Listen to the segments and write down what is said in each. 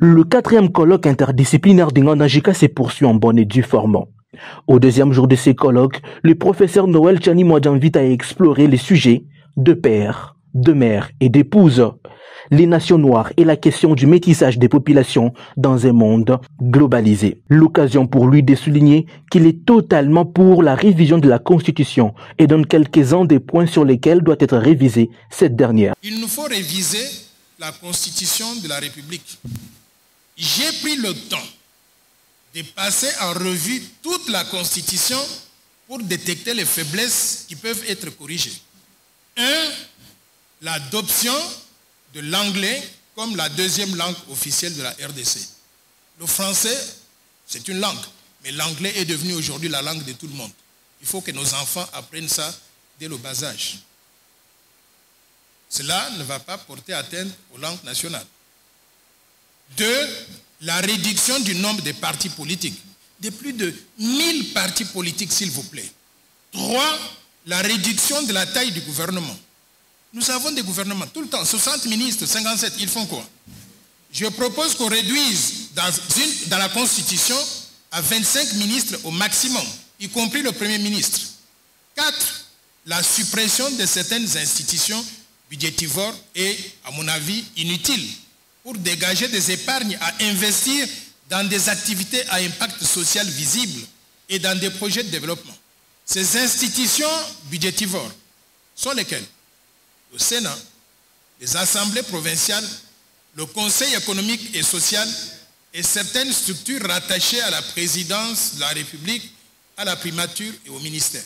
Le 4e colloque interdisciplinaire d'Ingandajika se poursuit en bonne et due forme. Au 2e jour de ces colloques, le professeur Noël Tchani invite à explorer les sujets de père, de mère et d'épouse, les nations noires et la question du métissage des populations dans un monde globalisé. L'occasion pour lui de souligner qu'il est totalement pour la révision de la Constitution et donne quelques-uns des points sur lesquels doit être révisée cette dernière. Il nous faut réviser la Constitution de la République. J'ai pris le temps de passer en revue toute la Constitution pour détecter les faiblesses qui peuvent être corrigées. 1. L'adoption de l'anglais comme la 2e langue officielle de la RDC. Le français, c'est une langue, mais l'anglais est devenu aujourd'hui la langue de tout le monde. Il faut que nos enfants apprennent ça dès le bas âge. Cela ne va pas porter atteinte aux langues nationales. 2. La réduction du nombre de partis politiques. De plus de 1000 partis politiques, s'il vous plaît. 3. La réduction de la taille du gouvernement. Nous avons des gouvernements tout le temps, 60 ministres, 57, ils font quoi? Je propose qu'on réduise dans la Constitution à 25 ministres au maximum, y compris le Premier ministre. 4. La suppression de certaines institutions budgétivores est, à mon avis, inutile pour dégager des épargnes à investir dans des activités à impact social visible et dans des projets de développement. Ces institutions budgétivores sont lesquelles? Le Sénat, les assemblées provinciales, le Conseil économique et social et certaines structures rattachées à la présidence de la République, à la primature et au ministère.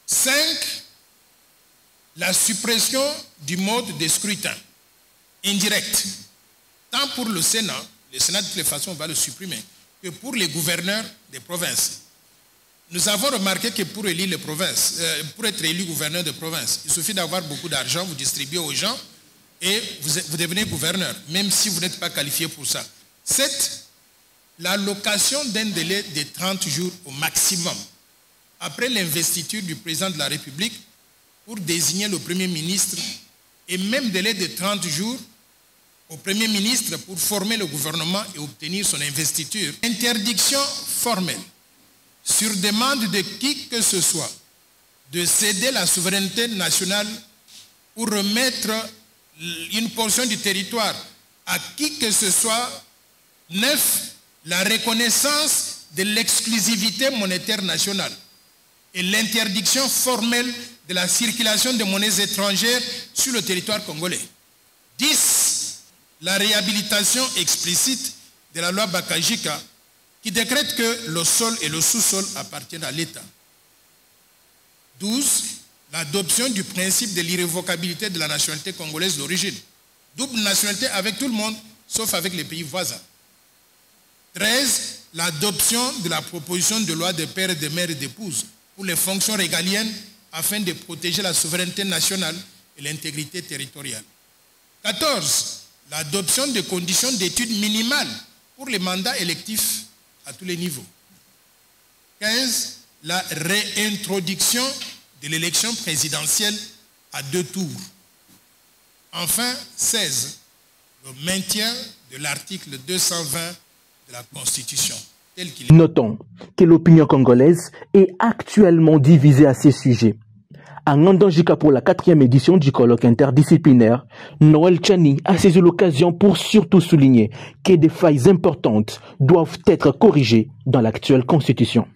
5. La suppression du mode de scrutin indirect, tant pour le Sénat de toutes les façons va le supprimer, que pour les gouverneurs des provinces. Nous avons remarqué que pour élire les provinces, pour être élu gouverneur de province, il suffit d'avoir beaucoup d'argent, vous distribuez aux gens et vous devenez gouverneur, même si vous n'êtes pas qualifié pour ça. 7. L'allocation d'un délai de 30 jours au maximum, après l'investiture du président de la République, pour désigner le Premier ministre, et même délai de 30 jours au Premier ministre pour former le gouvernement et obtenir son investiture. Interdiction formelle, sur demande de qui que ce soit, de céder la souveraineté nationale ou remettre une portion du territoire à qui que ce soit. 9. La reconnaissance de l'exclusivité monétaire nationale et l'interdiction formelle de la circulation de monnaies étrangères sur le territoire congolais. 10. La réhabilitation explicite de la loi Bakajika qui décrète que le sol et le sous-sol appartiennent à l'État. 12. L'adoption du principe de l'irrévocabilité de la nationalité congolaise d'origine. Double nationalité avec tout le monde, sauf avec les pays voisins. 13. L'adoption de la proposition de loi de père et de mère et d'épouse pour les fonctions régaliennes afin de protéger la souveraineté nationale et l'intégrité territoriale. 14. L'adoption de conditions d'études minimales pour les mandats électifs à tous les niveaux. 15. La réintroduction de l'élection présidentielle à 2 tours. Enfin, 16. Le maintien de l'article 220 de la Constitution. Notons que l'opinion congolaise est actuellement divisée à ces sujets. En Ngandajika pour la 4e édition du colloque interdisciplinaire, Noël Tchani a saisi l'occasion pour surtout souligner que des failles importantes doivent être corrigées dans l'actuelle constitution.